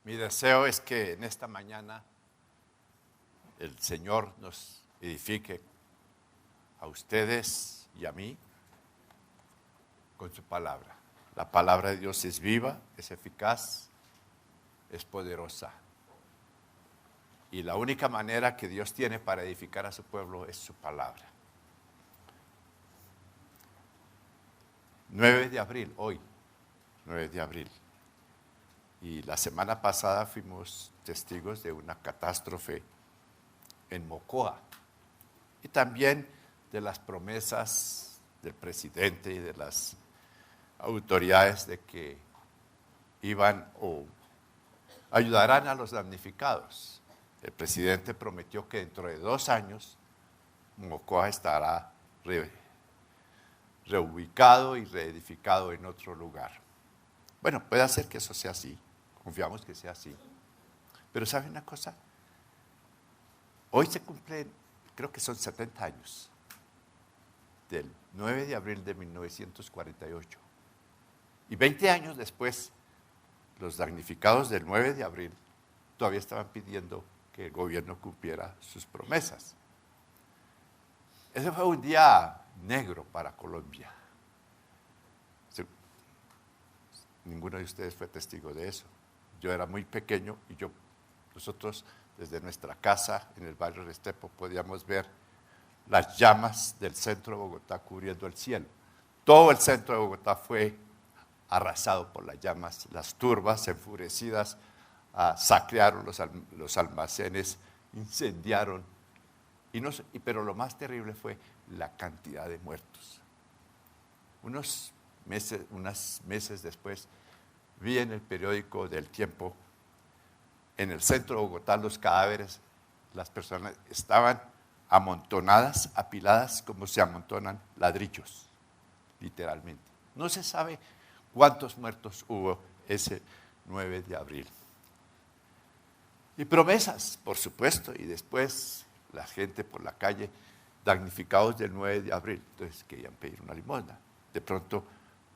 Mi deseo es que en esta mañana el Señor nos edifique a ustedes y a mí con su palabra. La palabra de Dios es viva, es eficaz, es poderosa. Y la única manera que Dios tiene para edificar a su pueblo es su palabra. 9 de abril, hoy, 9 de abril. Y la semana pasada fuimos testigos de una catástrofe en Mocoa. Y también de las promesas del presidente y de las autoridades de que iban o ayudarán a los damnificados. El presidente prometió que dentro de 2 años Mocoa estará reubicado y reedificado en otro lugar. Bueno, puede ser que eso sea así, confiamos que sea así. Pero ¿saben una cosa? Hoy se cumplen, creo que son 70 años, del 9 de abril de 1948. Y 20 años después, los damnificados del 9 de abril todavía estaban pidiendo que el gobierno cumpliera sus promesas. Ese fue un día negro para Colombia. Ninguno de ustedes fue testigo de eso. Yo era muy pequeño y nosotros desde nuestra casa en el barrio Restrepo podíamos ver las llamas del centro de Bogotá cubriendo el cielo. Todo el centro de Bogotá fue arrasado por las llamas. Las turbas enfurecidas saquearon los almacenes, incendiaron. Pero lo más terrible fue la cantidad de muertos. Unos meses después, vi en el periódico del Tiempo, en el centro de Bogotá, los cadáveres, las personas estaban amontonadas, apiladas, como se amontonan ladrillos, literalmente. No se sabe cuántos muertos hubo ese 9 de abril. Y promesas, por supuesto, y después la gente por la calle, damnificados del 9 de abril, entonces querían pedir una limosna. De pronto,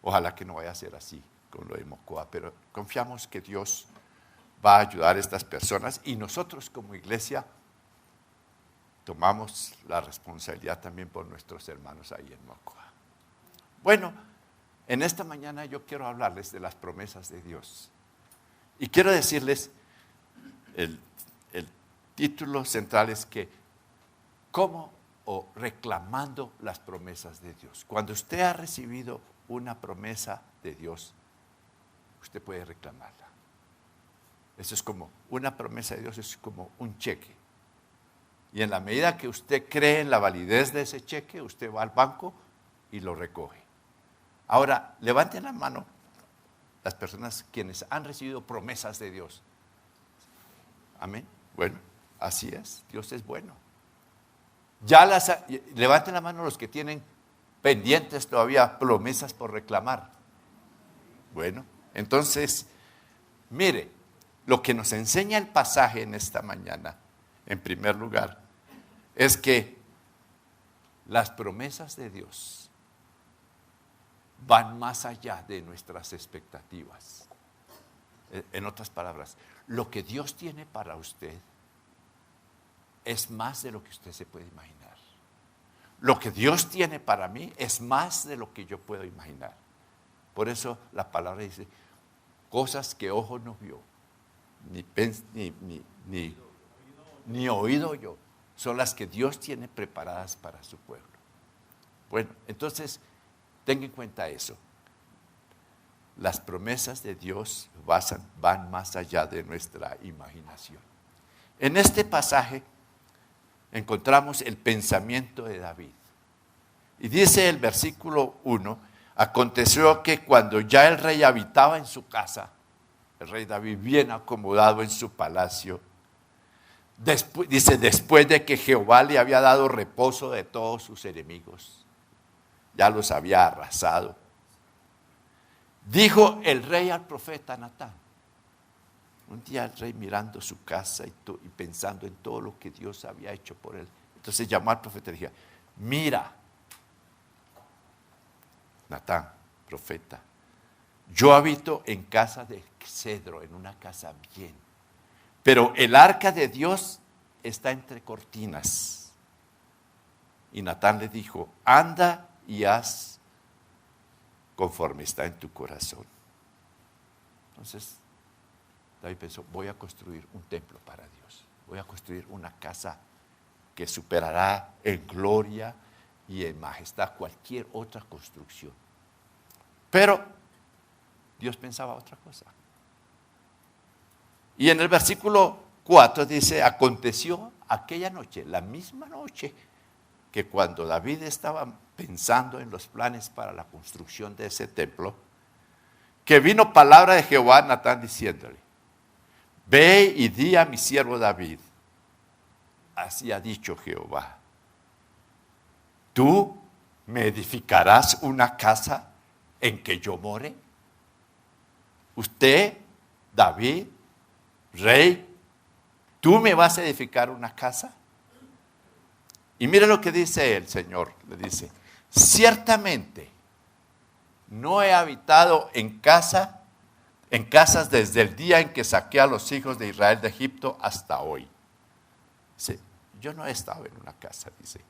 ojalá que no vaya a ser así con lo de Mocoa, pero confiamos que Dios va a ayudar a estas personas y nosotros como iglesia tomamos la responsabilidad también por nuestros hermanos ahí en Mocoa. Bueno, en esta mañana yo quiero hablarles de las promesas de Dios. Y quiero decirles, el título central es que, ¿cómo o reclamando las promesas de Dios? Cuando usted ha recibido una promesa de Dios, usted puede reclamarla. Eso es como, una promesa de Dios es como un cheque. Y en la medida que usted cree en la validez de ese cheque, usted va al banco y lo recoge. Ahora, levanten la mano las personas quienes han recibido promesas de Dios. Amén. Bueno, así es, Dios es bueno. Levanten la mano los que tienen pendientes todavía promesas por reclamar. Bueno, entonces, mire, lo que nos enseña el pasaje en esta mañana, en primer lugar, es que las promesas de Dios van más allá de nuestras expectativas. En otras palabras, lo que Dios tiene para usted es más de lo que usted se puede imaginar. Lo que Dios tiene para mí es más de lo que yo puedo imaginar. Por eso la palabra dice, cosas que ojo no vio, ni oído yo, son las que Dios tiene preparadas para su pueblo. Bueno, entonces, tenga en cuenta eso. Las promesas de Dios van más allá de nuestra imaginación. En este pasaje encontramos el pensamiento de David. Y dice el versículo 1, aconteció que cuando ya el rey habitaba en su casa, el rey David bien acomodado en su palacio, después de que Jehová le había dado reposo de todos sus enemigos, ya los había arrasado, dijo el rey al profeta Natán. Un día el rey mirando su casa y pensando en todo lo que Dios había hecho por él, entonces llamó al profeta y le dijo, mira, Natán, profeta, Yo habito en casa de cedro, en una casa bien. Pero el arca de Dios está entre cortinas. Y Natán le dijo, anda y haz conforme está en tu corazón. Entonces, David pensó, voy a construir un templo para Dios. Voy a construir una casa que superará en gloria y en majestad cualquier otra construcción. Pero Dios pensaba otra cosa. Y en el versículo 4 dice, aconteció aquella noche, la misma noche, que cuando David estaba pensando en los planes para la construcción de ese templo, que vino palabra de Jehová a Natán diciéndole, ve y di a mi siervo David, así ha dicho Jehová, ¿tú me edificarás una casa en que yo more? Usted, David, rey, ¿tú me vas a edificar una casa? Y mire lo que dice el Señor, le dice, ciertamente no he habitado en casas desde el día en que saqué a los hijos de Israel de Egipto hasta hoy. Dice, yo no he estado en una casa, dice,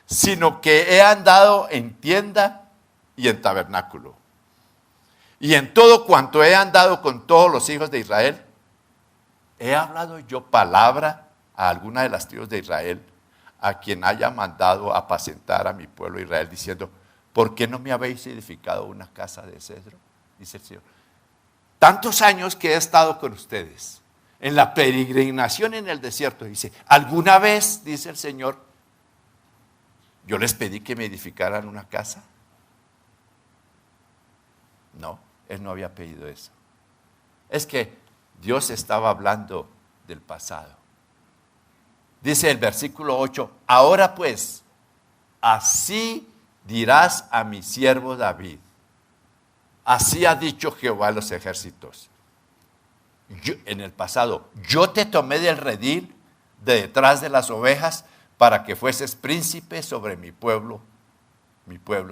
sino que he andado en tienda y en tabernáculo. Y en todo cuanto he andado con todos los hijos de Israel, he hablado yo palabra a alguna de las tribus de Israel, a quien haya mandado apacentar a mi pueblo Israel, diciendo, ¿por qué no me habéis edificado una casa de cedro? Dice el Señor. Tantos años que he estado con ustedes, en la peregrinación en el desierto, dice, ¿alguna vez, dice el Señor, yo les pedí que me edificaran una casa? No, Él no había pedido eso. Es que Dios estaba hablando del pasado. Dice el versículo 8, ahora pues, así dirás a mi siervo David, así ha dicho Jehová de los ejércitos. En el pasado, yo te tomé del redil de detrás de las ovejas para que fueses príncipe sobre mi pueblo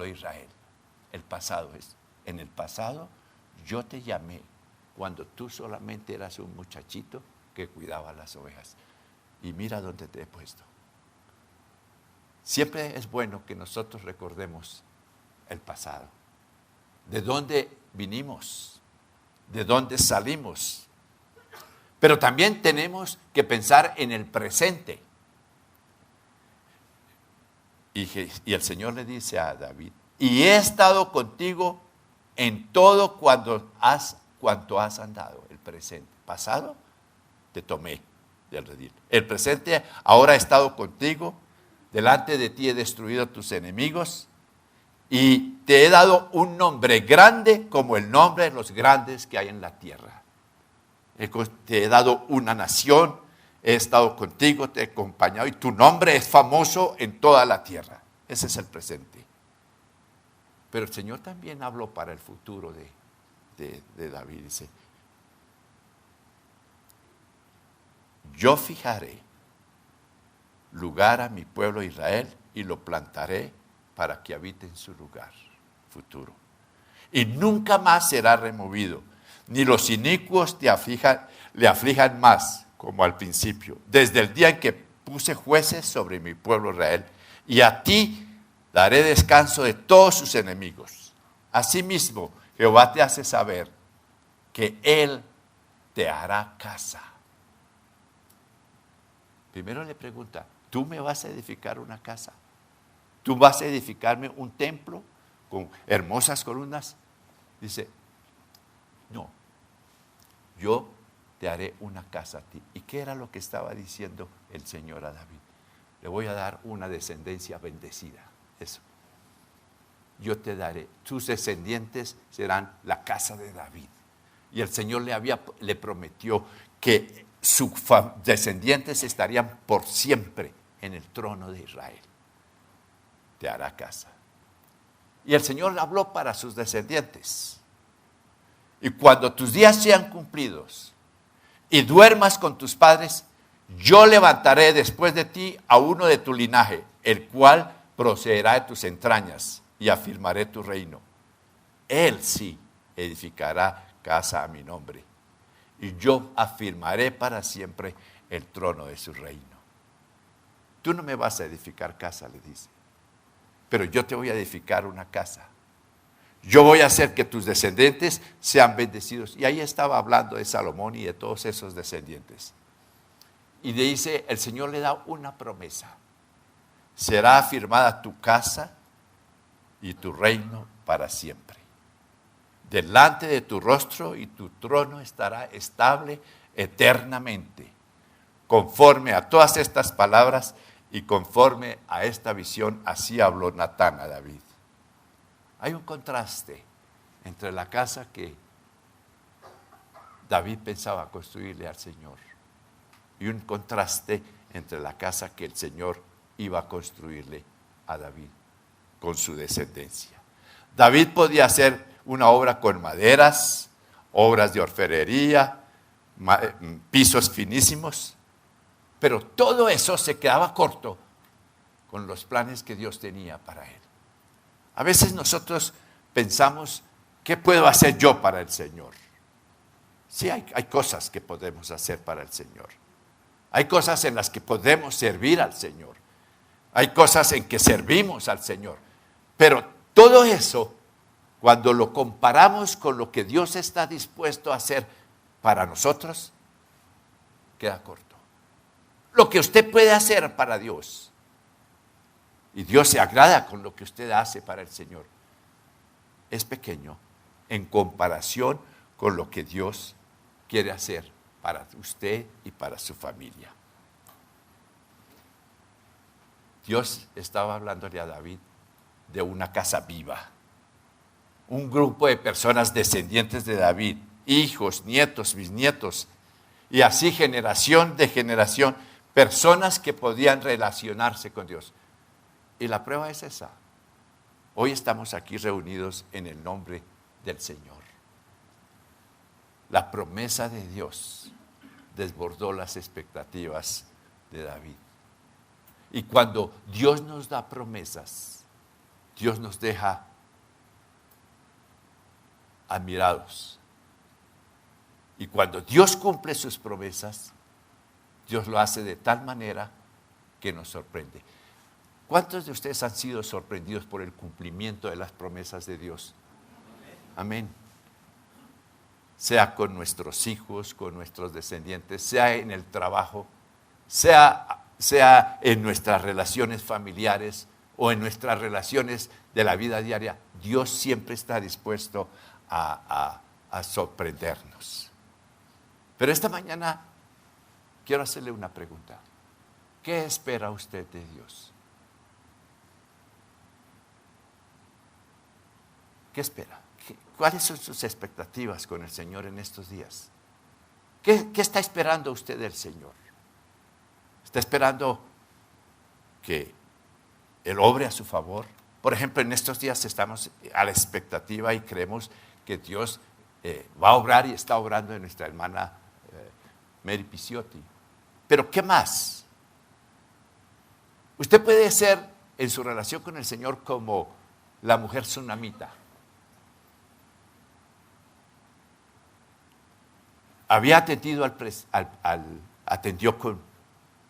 Israel. El pasado es, en el pasado yo te llamé cuando tú solamente eras un muchachito que cuidaba las ovejas. Y mira dónde te he puesto. Siempre es bueno que nosotros recordemos el pasado. De dónde vinimos, de dónde salimos. Pero también tenemos que pensar en el presente. Y el Señor le dice a David, y he estado contigo en todo cuanto has andado. El presente. Pasado, te tomé del redil. El presente, ahora he estado contigo, delante de ti he destruido a tus enemigos y te he dado un nombre grande como el nombre de los grandes que hay en la tierra. Te he dado una nación, he estado contigo, te he acompañado y tu nombre es famoso en toda la tierra. Ese es el presente. Pero el Señor también habló para el futuro de David. Dice, yo fijaré lugar a mi pueblo Israel y lo plantaré para que habite en su lugar futuro. Y nunca más será removido, ni los inicuos le aflijan más, como al principio, desde el día en que puse jueces sobre mi pueblo Israel, y a ti daré descanso de todos sus enemigos. Asimismo, Jehová te hace saber que Él te hará casa. Primero le pregunta, ¿tú me vas a edificar una casa? ¿Tú vas a edificarme un templo con hermosas columnas? Dice, no, yo te haré una casa a ti. ¿Y qué era lo que estaba diciendo el Señor a David? Le voy a dar una descendencia bendecida. Eso. Yo te daré, tus descendientes serán la casa de David. Y el Señor le prometió que sus descendientes estarían por siempre en el trono de Israel. Te hará casa. Y el Señor habló para sus descendientes. Y cuando tus días sean cumplidos y duermas con tus padres, yo levantaré después de ti a uno de tu linaje, el cual procederá de tus entrañas y afirmaré tu reino. Él sí edificará casa a mi nombre, y yo afirmaré para siempre el trono de su reino. Tú no me vas a edificar casa, le dice, pero yo te voy a edificar una casa. Yo voy a hacer que tus descendientes sean bendecidos. Y ahí estaba hablando de Salomón y de todos esos descendientes. Y le dice, el Señor le da una promesa. Será afirmada tu casa y tu reino para siempre. Delante de tu rostro y tu trono estará estable eternamente. Conforme a todas estas palabras y conforme a esta visión, así habló Natán a David. Hay un contraste entre la casa que David pensaba construirle al Señor y un contraste entre la casa que el Señor iba a construirle a David con su descendencia. David podía hacer una obra con maderas, obras de orfebrería, pisos finísimos, pero todo eso se quedaba corto con los planes que Dios tenía para él. A veces nosotros pensamos, ¿qué puedo hacer yo para el Señor? Sí, hay cosas que podemos hacer para el Señor. Hay cosas en las que podemos servir al Señor. Hay cosas en que servimos al Señor. Pero todo eso, cuando lo comparamos con lo que Dios está dispuesto a hacer para nosotros, queda corto. Lo que usted puede hacer para Dios, y Dios se agrada con lo que usted hace para el Señor, es pequeño en comparación con lo que Dios quiere hacer para usted y para su familia. Dios estaba hablándole a David de una casa viva, un grupo de personas descendientes de David, hijos, nietos, bisnietos, y así generación de generación, personas que podían relacionarse con Dios. Y la prueba es esa. Hoy estamos aquí reunidos en el nombre del Señor. La promesa de Dios desbordó las expectativas de David. Y cuando Dios nos da promesas, Dios nos deja admirados. Y cuando Dios cumple sus promesas, Dios lo hace de tal manera que nos sorprende. ¿Cuántos de ustedes han sido sorprendidos por el cumplimiento de las promesas de Dios? Amén. Sea con nuestros hijos, con nuestros descendientes, sea en el trabajo, sea en nuestras relaciones familiares o en nuestras relaciones de la vida diaria, Dios siempre está dispuesto a sorprendernos. Pero esta mañana quiero hacerle una pregunta. ¿Qué espera usted de Dios? ¿Qué espera? ¿Cuáles son sus expectativas con el Señor en estos días? ¿Qué está esperando usted del Señor? ¿Está esperando que Él obre a su favor? Por ejemplo, en estos días estamos a la expectativa y creemos que Dios va a obrar y está obrando en nuestra hermana Mary Picciotti. Pero ¿qué más? Usted puede ser en su relación con el Señor como la mujer tsunamita. Había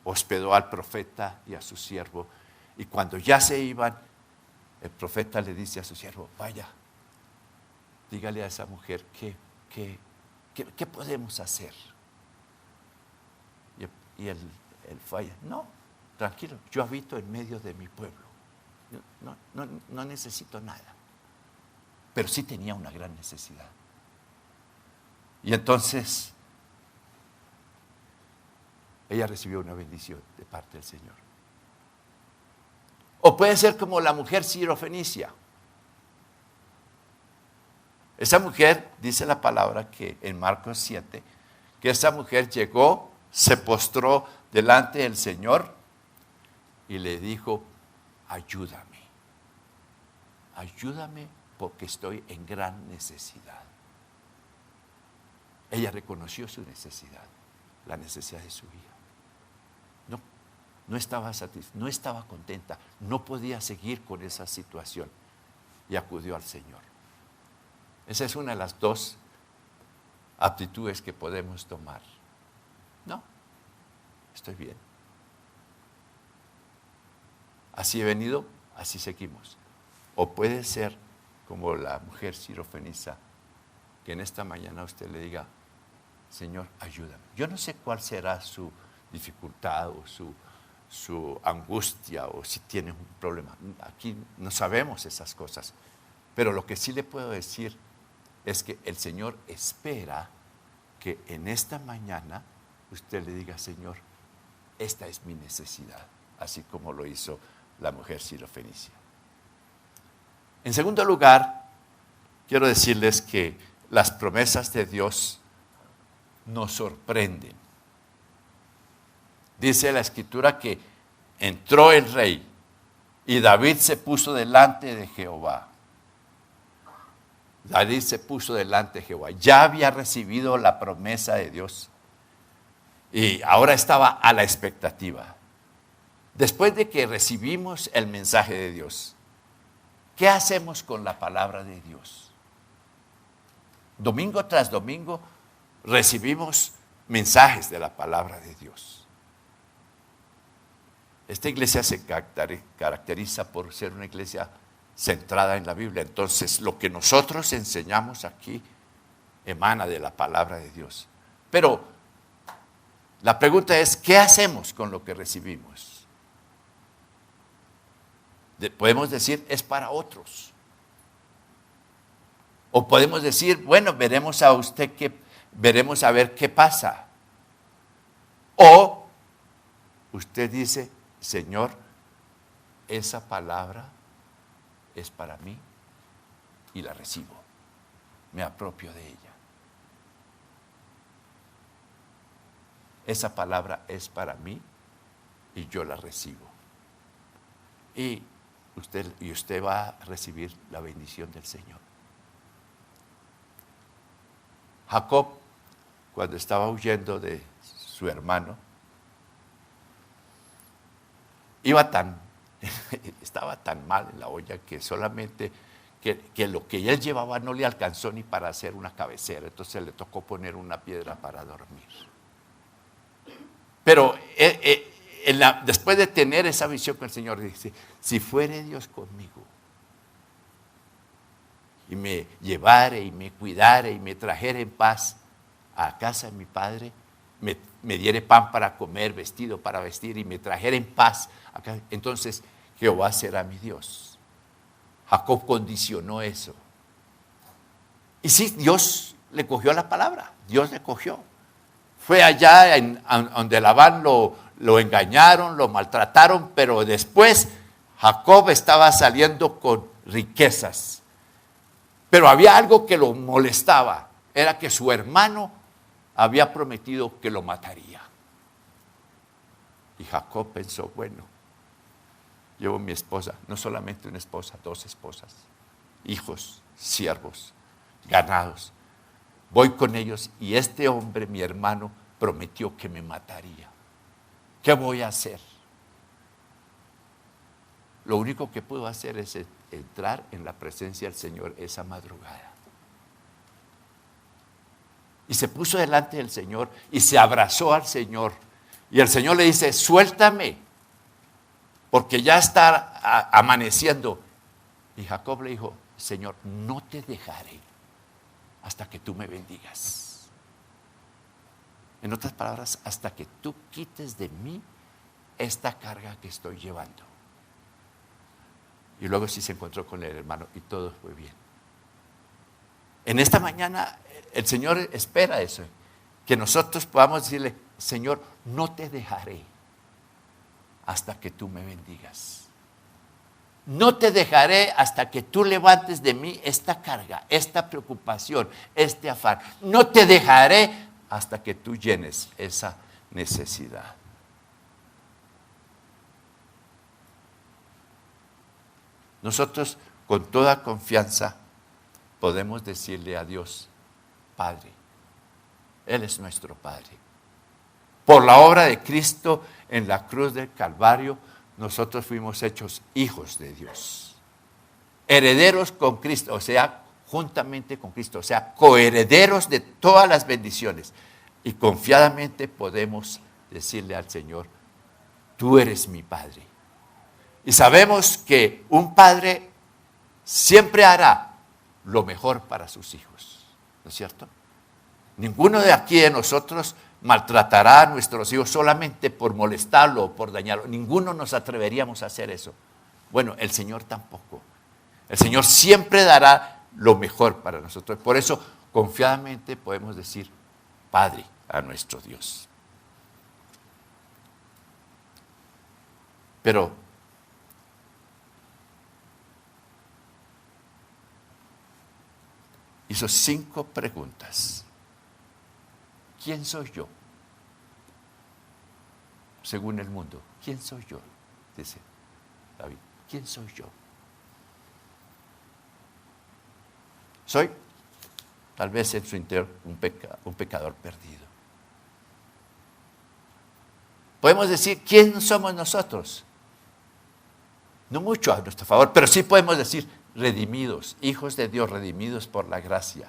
hospedó al profeta y a su siervo, y cuando ya se iban, el profeta le dice a su siervo, vaya, dígale a esa mujer ¿qué podemos hacer? Y él falla, no, tranquilo, yo habito en medio de mi pueblo, no necesito nada, pero sí tenía una gran necesidad. Y entonces ella recibió una bendición de parte del Señor. O puede ser como la mujer sirofenicia. Esa mujer, dice la palabra que en Marcos 7, que esa mujer llegó, se postró delante del Señor y le dijo, ayúdame porque estoy en gran necesidad. Ella reconoció su necesidad, la necesidad de su hija. No estaba satisfecha, no estaba contenta, no podía seguir con esa situación y acudió al Señor. Esa es una de las dos aptitudes que podemos tomar. No, estoy bien. Así he venido, así seguimos. O puede ser como la mujer sirofenisa, que en esta mañana usted le diga, Señor, ayúdame. Yo no sé cuál será su dificultad o su angustia o si tiene un problema. Aquí no sabemos esas cosas. Pero lo que sí le puedo decir es que el Señor espera que en esta mañana usted le diga, Señor, esta es mi necesidad, así como lo hizo la mujer sirofenicia. En segundo lugar, quiero decirles que las promesas de Dios nos sorprenden. Dice la Escritura que entró el rey y David se puso delante de Jehová. David se puso delante de Jehová. Ya había recibido la promesa de Dios y ahora estaba a la expectativa. Después de que recibimos el mensaje de Dios, ¿qué hacemos con la palabra de Dios? Domingo tras domingo recibimos mensajes de la palabra de Dios. Esta iglesia se caracteriza por ser una iglesia centrada en la Biblia. Entonces, lo que nosotros enseñamos aquí emana de la palabra de Dios. Pero la pregunta es, ¿qué hacemos con lo que recibimos? Podemos decir, es para otros. O podemos decir, bueno, veremos a ver qué pasa. O usted dice, Señor, esa palabra es para mí y la recibo. Me apropio de ella. Esa palabra es para mí y yo la recibo. Y usted va a recibir la bendición del Señor. Jacob, cuando estaba huyendo de su hermano, estaba tan mal en la olla que solamente que lo que él llevaba no le alcanzó ni para hacer una cabecera. Entonces le tocó poner una piedra para dormir. Pero después de tener esa visión con el Señor, dice, si fuere Dios conmigo y me llevare y me cuidare y me trajere en paz a casa de mi padre, me diere pan para comer, vestido para vestir y me trajera en paz acá, entonces Jehová será mi Dios. Jacob condicionó eso. Y sí, Dios le cogió la palabra, Dios le cogió. Fue allá donde Labán lo engañaron, lo maltrataron, pero después Jacob estaba saliendo con riquezas. Pero había algo que lo molestaba, era que su hermano había prometido que lo mataría. Y Jacob pensó, bueno, llevo mi esposa, no solamente una esposa, 2 esposas, hijos, siervos, ganados. Voy con ellos y este hombre, mi hermano, prometió que me mataría. ¿Qué voy a hacer? Lo único que puedo hacer es entrar en la presencia del Señor esa madrugada. Y se puso delante del Señor y se abrazó al Señor. Y el Señor le dice, suéltame, porque ya está amaneciendo. Y Jacob le dijo, Señor, no te dejaré hasta que tú me bendigas. En otras palabras, hasta que tú quites de mí esta carga que estoy llevando. Y luego sí se encontró con el hermano y todo fue bien. En esta mañana el Señor espera eso, que nosotros podamos decirle, Señor, no te dejaré hasta que tú me bendigas. No te dejaré hasta que tú levantes de mí esta carga, esta preocupación, este afán. No te dejaré hasta que tú llenes esa necesidad. Nosotros con toda confianza podemos decirle a Dios, Padre, Él es nuestro Padre. Por la obra de Cristo en la cruz del Calvario, nosotros fuimos hechos hijos de Dios. Herederos con Cristo, o sea, juntamente con Cristo, o sea, coherederos de todas las bendiciones. Y confiadamente podemos decirle al Señor, tú eres mi Padre. Y sabemos que un padre siempre hará lo mejor para sus hijos, ¿no es cierto? Ninguno de aquí de nosotros maltratará a nuestros hijos solamente por molestarlo o por dañarlo. Ninguno nos atreveríamos a hacer eso. Bueno, el Señor tampoco. El Señor siempre dará lo mejor para nosotros. Por eso, confiadamente podemos decir, Padre, a nuestro Dios. Pero hizo 5 preguntas. ¿Quién soy yo? Según el mundo, ¿quién soy yo? Dice David, ¿quién soy yo? Soy, tal vez en su interior, un pecador perdido. Podemos decir, ¿quién somos nosotros? No mucho a nuestro favor, pero sí podemos decir, redimidos, hijos de Dios, redimidos por la gracia.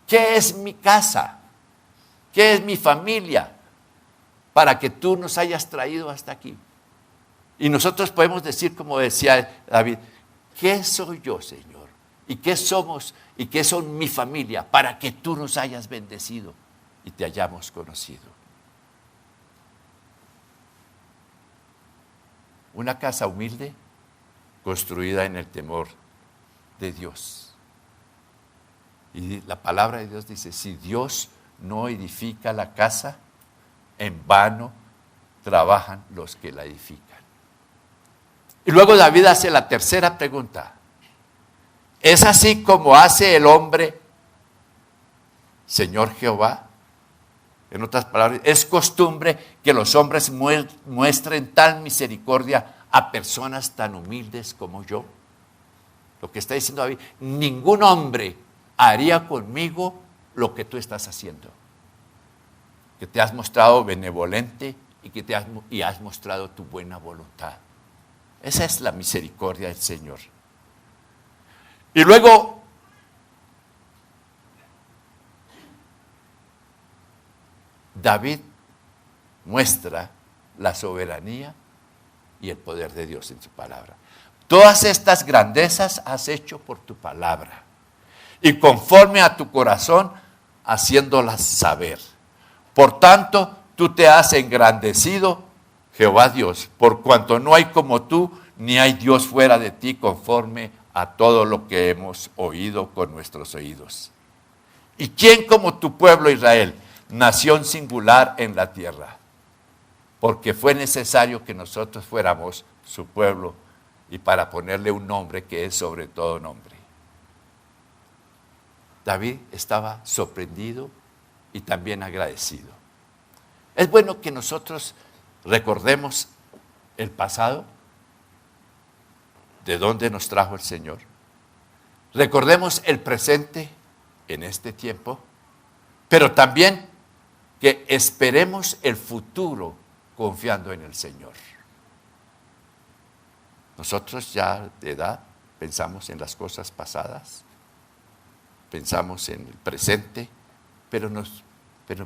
¿Qué es mi casa? ¿Qué es mi familia? Para que tú nos hayas traído hasta aquí. Y nosotros podemos decir, como decía David, ¿qué soy yo, Señor? ¿Y qué somos? ¿Y qué son mi familia? Para que tú nos hayas bendecido y te hayamos conocido. Una casa humilde, construida en el temor de Dios. Y la palabra de Dios dice, si Dios no edifica la casa, en vano trabajan los que la edifican. Y luego David hace la tercera pregunta. ¿Es así como hace el hombre, Señor Jehová? En otras palabras, ¿es costumbre que los hombres muestren tal misericordia a personas tan humildes como yo? Lo que está diciendo David, ningún hombre haría conmigo lo que tú estás haciendo. Que te has mostrado benevolente y que has mostrado tu buena voluntad. Esa es la misericordia del Señor. Y luego, David muestra la soberanía y el poder de Dios en su palabra. Todas estas grandezas has hecho por tu palabra y conforme a tu corazón haciéndolas saber. Por tanto, tú te has engrandecido, Jehová Dios, por cuanto no hay como tú, ni hay Dios fuera de ti, conforme a todo lo que hemos oído con nuestros oídos. ¿Y quién como tu pueblo Israel, nación singular en la tierra? Porque fue necesario que nosotros fuéramos su pueblo y para ponerle un nombre que es sobre todo nombre. David estaba sorprendido y también agradecido. Es bueno que nosotros recordemos el pasado, de dónde nos trajo el Señor. Recordemos el presente en este tiempo, pero también que esperemos el futuro confiando en el Señor. Nosotros ya de edad pensamos en las cosas pasadas, pensamos en el presente, pero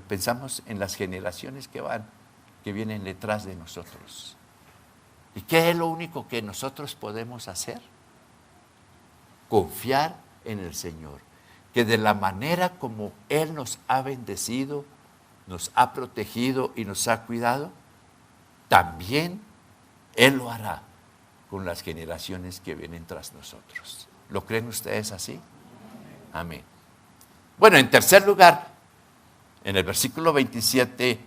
pensamos en las generaciones que vienen detrás de nosotros. ¿Y qué es lo único que nosotros podemos hacer? Confiar en el Señor, que de la manera como Él nos ha bendecido, nos ha protegido y nos ha cuidado, también Él lo hará con las generaciones que vienen tras nosotros. ¿Lo creen ustedes así? Amén. Bueno, en tercer lugar, en el versículo 27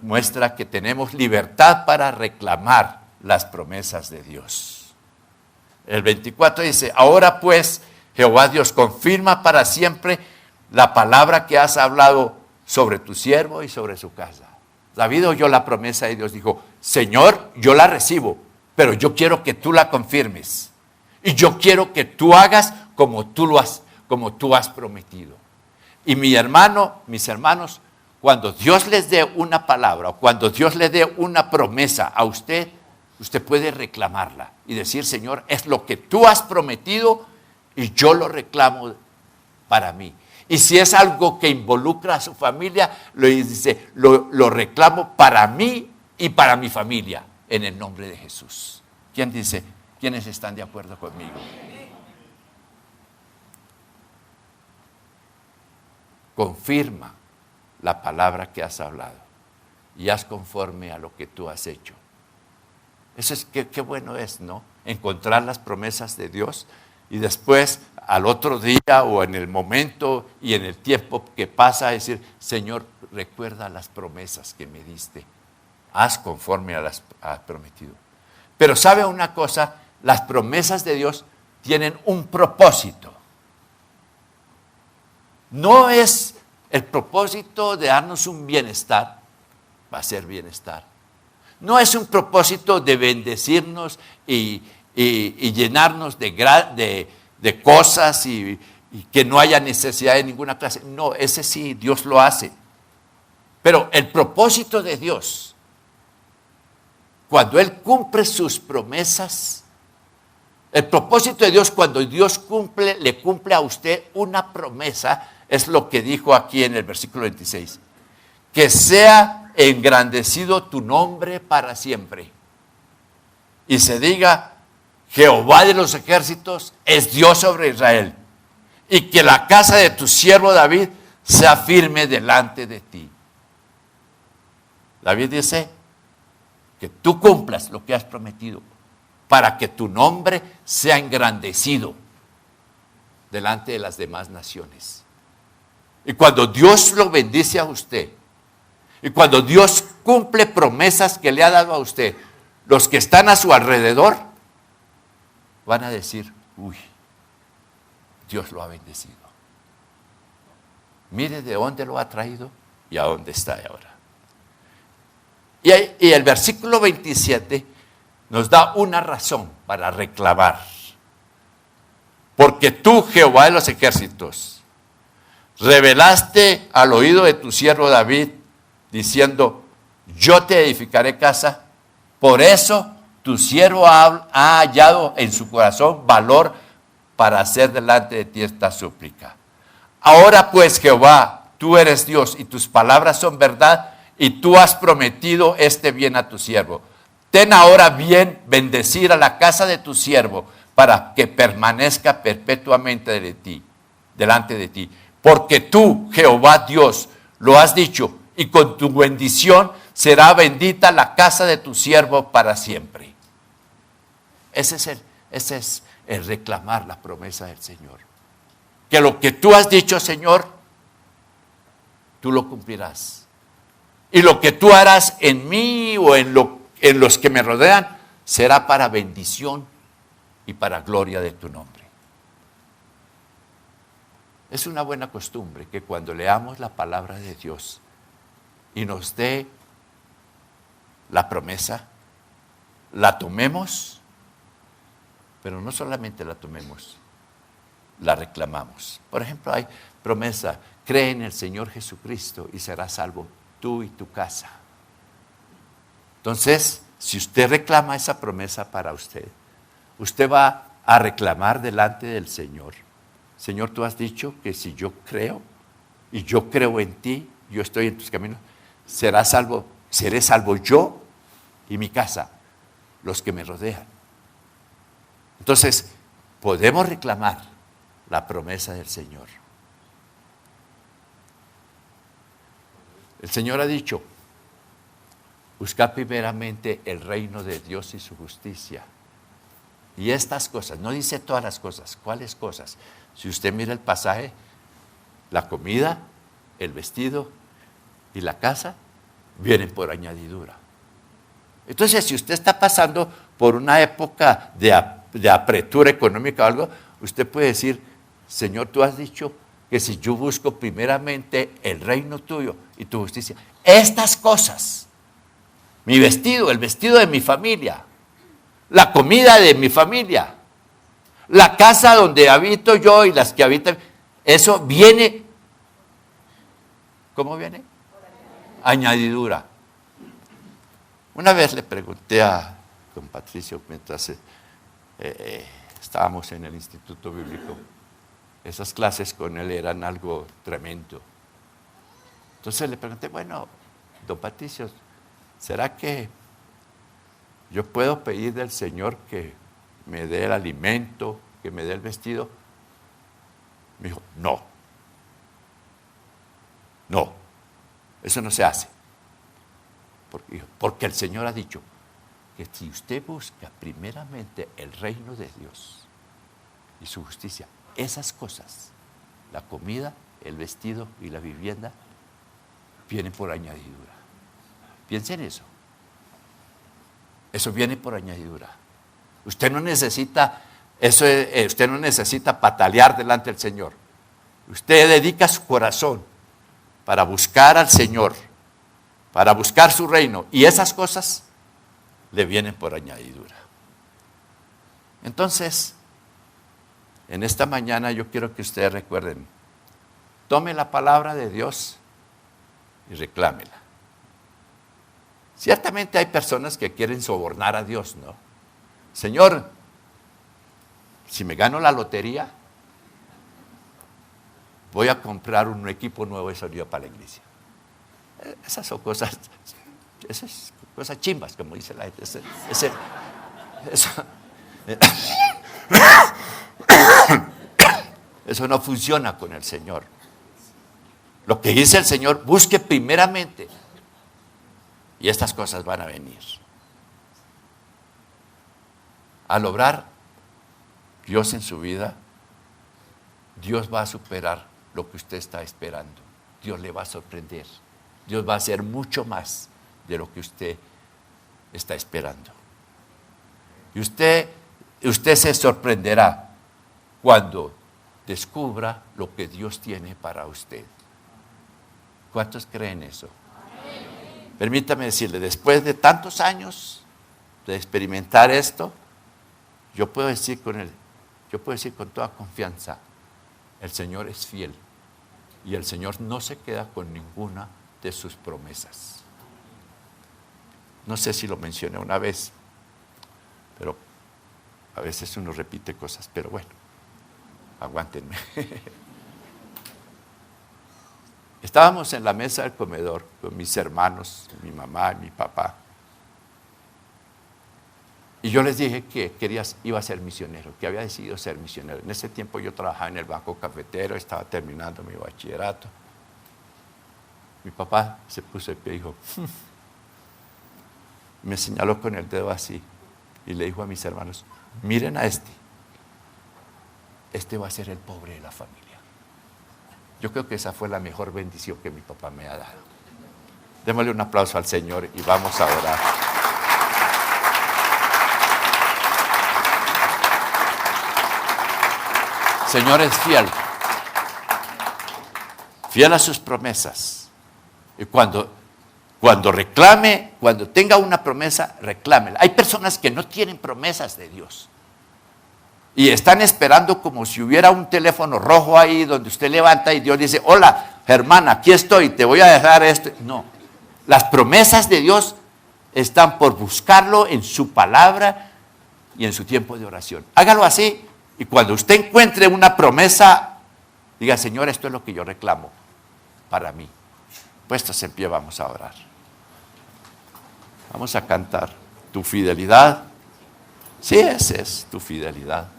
muestra que tenemos libertad para reclamar las promesas de Dios. El 24 dice, ahora pues, Jehová Dios, confirma para siempre la palabra que has hablado sobre tu siervo y sobre su casa. David oyó la promesa de Dios, dijo, Señor, yo la recibo, pero yo quiero que tú la confirmes. Y yo quiero que tú hagas como tú has prometido. Y mis hermanos, cuando Dios les dé una palabra, o cuando Dios le dé una promesa a usted puede reclamarla y decir, Señor, es lo que tú has prometido y yo lo reclamo para mí. Y si es algo que involucra a su familia, lo reclamo para mí y para mi familia, en el nombre de Jesús. ¿Quién dice? ¿Quiénes están de acuerdo conmigo? Confirma la palabra que has hablado y haz conforme a lo que tú has hecho. Eso es qué bueno es, ¿no? Encontrar las promesas de Dios y después al otro día o en el momento y en el tiempo que pasa decir, Señor, recuerda las promesas que me diste. Haz conforme a las has prometido. Pero ¿sabe una cosa? Las promesas de Dios tienen un propósito. No es el propósito de darnos un bienestar, va a ser bienestar. No es un propósito de bendecirnos y llenarnos de cosas y que no haya necesidad de ninguna clase. No, ese sí, Dios lo hace. Pero el propósito de Dios, cuando Él cumple sus promesas, el propósito de Dios cuando Dios le cumple a usted una promesa, es lo que dijo aquí en el versículo 26. Que sea engrandecido tu nombre para siempre. Y se diga, Jehová de los ejércitos es Dios sobre Israel. Y que la casa de tu siervo David sea firme delante de ti. David dice que tú cumplas lo que has prometido para que tu nombre sea engrandecido delante de las demás naciones. Y cuando Dios lo bendice a usted, y cuando Dios cumple promesas que le ha dado a usted, los que están a su alrededor van a decir, uy, Dios lo ha bendecido. Mire de dónde lo ha traído y a dónde está ahora. Y el versículo 27 nos da una razón para reclamar. Porque tú, Jehová de los ejércitos, revelaste al oído de tu siervo David, diciendo, yo te edificaré casa. Por eso tu siervo ha hallado en su corazón valor para hacer delante de ti esta súplica. Ahora pues, Jehová, tú eres Dios y tus palabras son verdad y tú has prometido este bien a tu siervo. Ten ahora bien bendecir a la casa de tu siervo para que permanezca perpetuamente delante de ti. Porque tú, Jehová Dios, lo has dicho, y con tu bendición será bendita la casa de tu siervo para siempre. Ese es el reclamar la promesa del Señor. Que lo que tú has dicho, Señor, tú lo cumplirás. Y lo que tú harás en mí o en los que me rodean será para bendición y para gloria de tu nombre. Es una buena costumbre que cuando leamos la palabra de Dios y nos dé la promesa, la tomemos, pero no solamente la tomemos, la reclamamos. Por ejemplo, hay promesa, cree en el Señor Jesucristo y serás salvo tú y tu casa. Entonces, si usted reclama esa promesa para usted, usted va a reclamar delante del Señor. Señor, tú has dicho que si yo creo y yo creo en ti, yo estoy en tus caminos, seré salvo yo y mi casa, los que me rodean. Entonces, podemos reclamar la promesa del Señor. El Señor ha dicho, buscad primeramente el reino de Dios y su justicia. Y estas cosas, no dice todas las cosas, ¿cuáles cosas? Si usted mira el pasaje, la comida, el vestido y la casa vienen por añadidura. Entonces, si usted está pasando por una época de apretura económica o algo, usted puede decir, Señor, tú has dicho que si yo busco primeramente el reino tuyo y tu justicia, estas cosas, mi vestido, el vestido de mi familia, la comida de mi familia, la casa donde habito yo y las que habitan, eso viene, ¿cómo viene? Añadidura. Una vez le pregunté a don Patricio mientras estábamos en el Instituto Bíblico. Esas clases con él eran algo tremendo. Entonces le pregunté, bueno, don Patricio, ¿será que yo puedo pedir del Señor que me dé el alimento, que me dé el vestido? Me dijo, no, eso no se hace. Porque el Señor ha dicho que si usted busca primeramente el reino de Dios y su justicia, esas cosas, la comida, el vestido y la vivienda, vienen por añadidura. Piensen en eso. Eso viene por añadidura. Usted no necesita usted no necesita patalear delante del Señor. Usted dedica su corazón para buscar al Señor, para buscar su reino, y esas cosas le vienen por añadidura. Entonces, en esta mañana yo quiero que ustedes recuerden, tome la palabra de Dios y reclámela. Ciertamente hay personas que quieren sobornar a Dios, ¿no? Señor, si me gano la lotería, voy a comprar un equipo nuevo de sonido para la iglesia. Esas son cosas chimbas, como dice la gente. Eso no funciona con el Señor. Lo que dice el Señor, busque primeramente, y estas cosas van a venir. Al obrar Dios en su vida, Dios va a superar lo que usted está esperando. Dios le va a sorprender. Dios va a hacer mucho más de lo que usted está esperando. Y usted se sorprenderá cuando descubra lo que Dios tiene para usted. ¿Cuántos creen eso? Permítame decirle, después de tantos años de experimentar esto, yo puedo decir con toda confianza, el Señor es fiel y el Señor no se queda con ninguna de sus promesas. No sé si lo mencioné una vez, pero a veces uno repite cosas, pero bueno, aguántenme. Estábamos en la mesa del comedor con mis hermanos, mi mamá y mi papá. Y yo les dije que iba a ser misionero, que había decidido ser misionero. En ese tiempo yo trabajaba en el banco cafetero, estaba terminando mi bachillerato. Mi papá se puso de pie y dijo, me señaló con el dedo así y le dijo a mis hermanos, miren a este va a ser el pobre de la familia. Yo creo que esa fue la mejor bendición que mi papá me ha dado. Démosle un aplauso al Señor y vamos a orar. Señor es fiel a sus promesas. Y cuando reclame, cuando tenga una promesa, reclámela. Hay personas que no tienen promesas de Dios y están esperando como si hubiera un teléfono rojo ahí donde usted levanta y Dios dice, hola, hermana, aquí estoy, te voy a dejar esto. No, las promesas de Dios están por buscarlo en su palabra y en su tiempo de oración. Hágalo así. Y cuando usted encuentre una promesa, diga, Señor, esto es lo que yo reclamo para mí. Puestos en pie, vamos a orar. Vamos a cantar tu fidelidad. Sí, esa es tu fidelidad.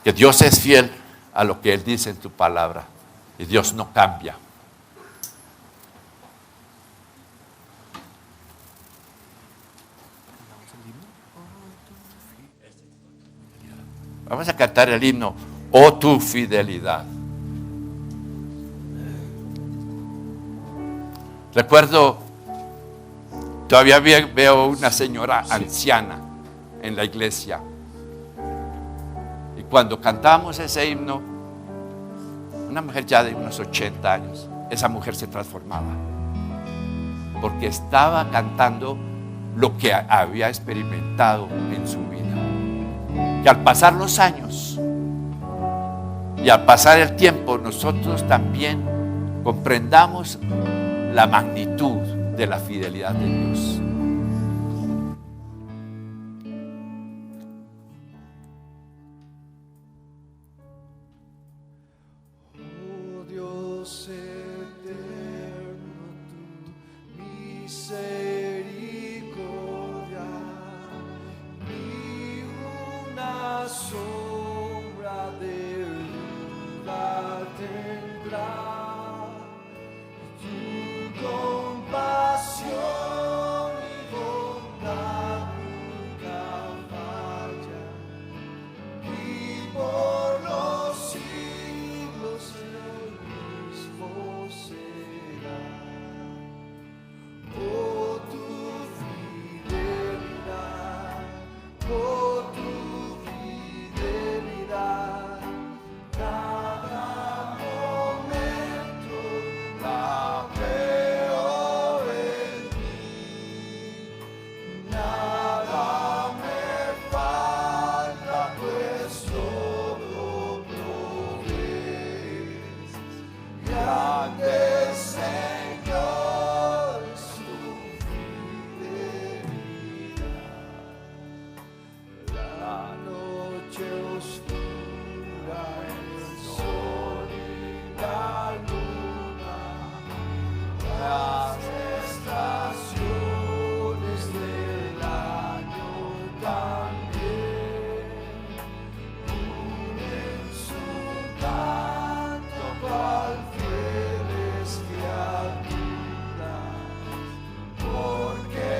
Que Dios es fiel a lo que Él dice en tu palabra. Y Dios no cambia. Vamos a cantar el himno, oh tu fidelidad. Recuerdo, todavía veo una señora anciana en la iglesia. Y cuando cantamos ese himno, una mujer ya de unos 80 años, esa mujer se transformaba. Porque estaba cantando lo que había experimentado en su vida. Y al pasar los años y al pasar el tiempo, nosotros también comprendamos la magnitud de la fidelidad de Dios. misericordia, ni una sombra de duda tendrá. Tu compasión y bondad nunca falla, y por los siglos el mismo será. Oh, tu fidelidad, oh, tu fidelidad, cada momento la veo en mí, nada me falta, pues todo provees. Grande Señor es tu fidelidad. La noche oscura, el sol y la luna, las estaciones del año también unen su canto cual fieles criaturas, porque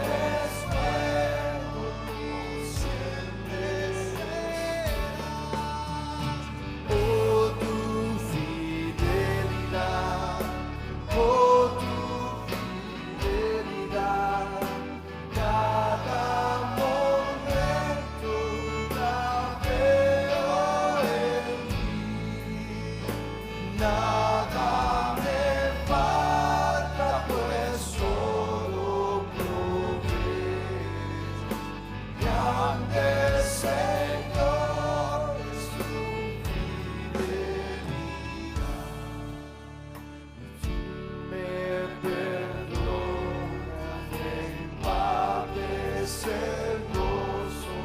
eres bueno, tú siempre serás. Oh, tu fidelidad, oh, tu fidelidad, cada momento la veo en mí, nada me falta, pues todo provees. Grande Señor es tu fidelidad. Me perdona, me impartes el gozo,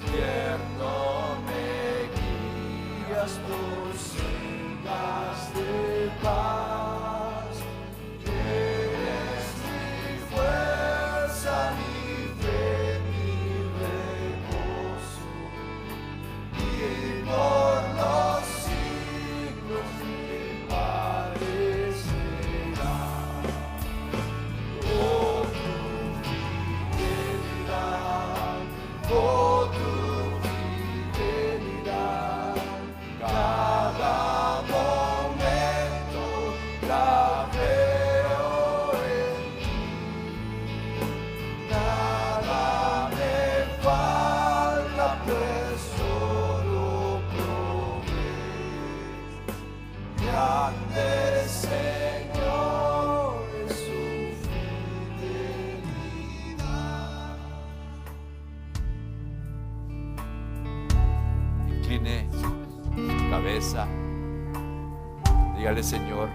tierno me guías por sendas de paz. Eres mi fuerza, mi fe, mi reposo, y por los siglos mi parecerá. Oh, tu fidelidad, oh, tu fidelidad, cada momento la veo en ti, nada me falta, pues todo provees. Grande Señor es su fidelidad. Incline su cabeza. Dígale: Señor,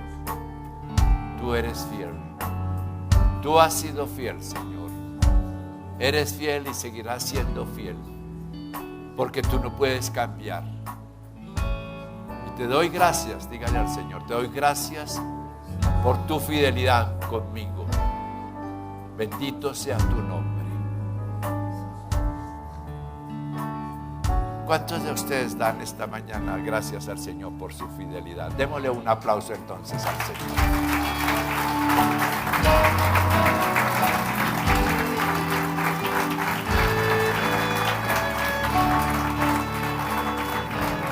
tú eres fiel. Tú has sido fiel, Señor. Eres fiel y seguirás siendo fiel, porque tú no puedes cambiar. Y te doy gracias, dígale al Señor, te doy gracias por tu fidelidad conmigo. Bendito sea tu nombre. ¿Cuántos de ustedes dan esta mañana gracias al Señor por su fidelidad? Démosle un aplauso entonces al Señor.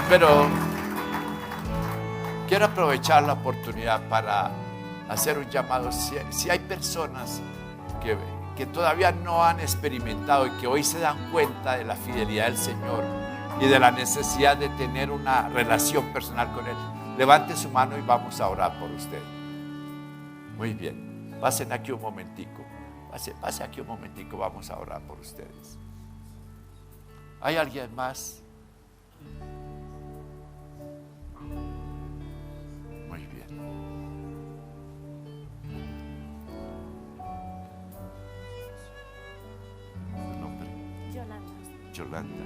Pero quiero aprovechar la oportunidad para hacer un llamado. Si hay personas que todavía no han experimentado y que hoy se dan cuenta de la fidelidad del Señor y de la necesidad de tener una relación personal con Él, levante su mano y vamos a orar por usted. Muy bien, pasen aquí un momentico. Pase aquí un momentico, vamos a orar por ustedes. ¿Hay alguien más? Muy bien. ¿Tu nombre? Yolanda.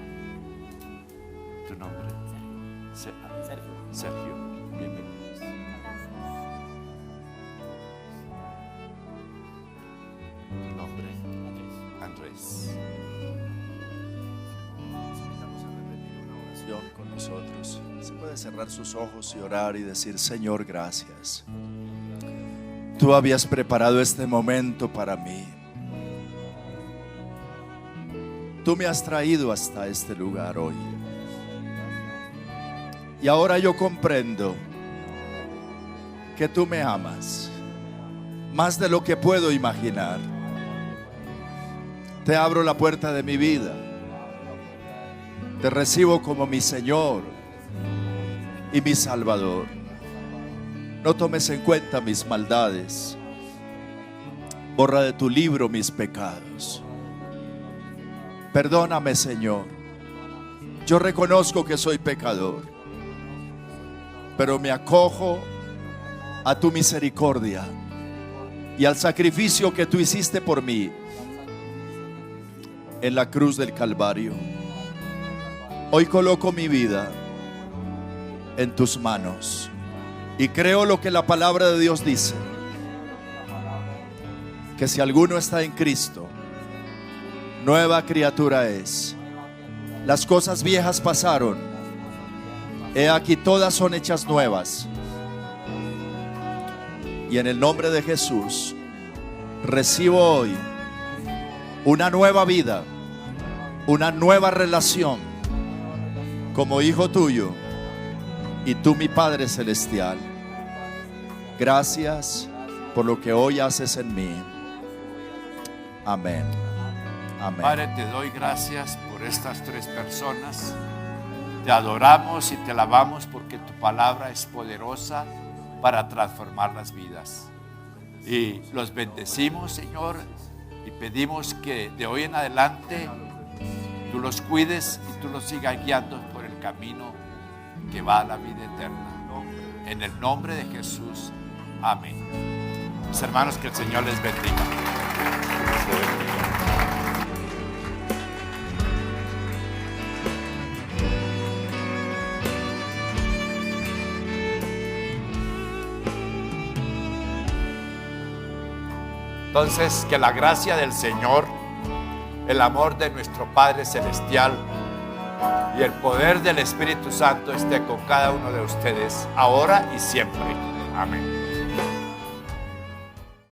¿Tu nombre? Sergio. Bienvenidos. Tu nombre, Andrés. Invitamos a repetir una oración con nosotros. Se puede cerrar sus ojos y orar y decir: Señor, gracias. Tú habías preparado este momento para mí. Tú me has traído hasta este lugar hoy. Y ahora yo comprendo que tú me amas más de lo que puedo imaginar. Te abro la puerta de mi vida. Te recibo como mi Señor y mi Salvador. No tomes en cuenta mis maldades. Borra de tu libro mis pecados. Perdóname, Señor. Yo reconozco que soy pecador, pero me acojo a tu misericordia y al sacrificio que tú hiciste por mí en la cruz del Calvario. Hoy coloco mi vida en tus manos y creo lo que la palabra de Dios dice, que si alguno está en Cristo, nueva criatura es. Las cosas viejas pasaron, he aquí todas son hechas nuevas. Y en el nombre de Jesús recibo hoy una nueva vida, una nueva relación como hijo tuyo y tú mi Padre Celestial. Gracias por lo que hoy haces en mí. Amén. Amén. Padre, te doy gracias por estas tres personas. Te adoramos y te alabamos porque tu palabra es poderosa para transformar las vidas. Y los bendecimos, Señor, y pedimos que de hoy en adelante tú los cuides y tú los sigas guiando por el camino que va a la vida eterna. En el nombre de Jesús. Amén. Mis hermanos, que el Señor les bendiga. Entonces, que la gracia del Señor, el amor de nuestro Padre Celestial y el poder del Espíritu Santo esté con cada uno de ustedes, ahora y siempre. Amén.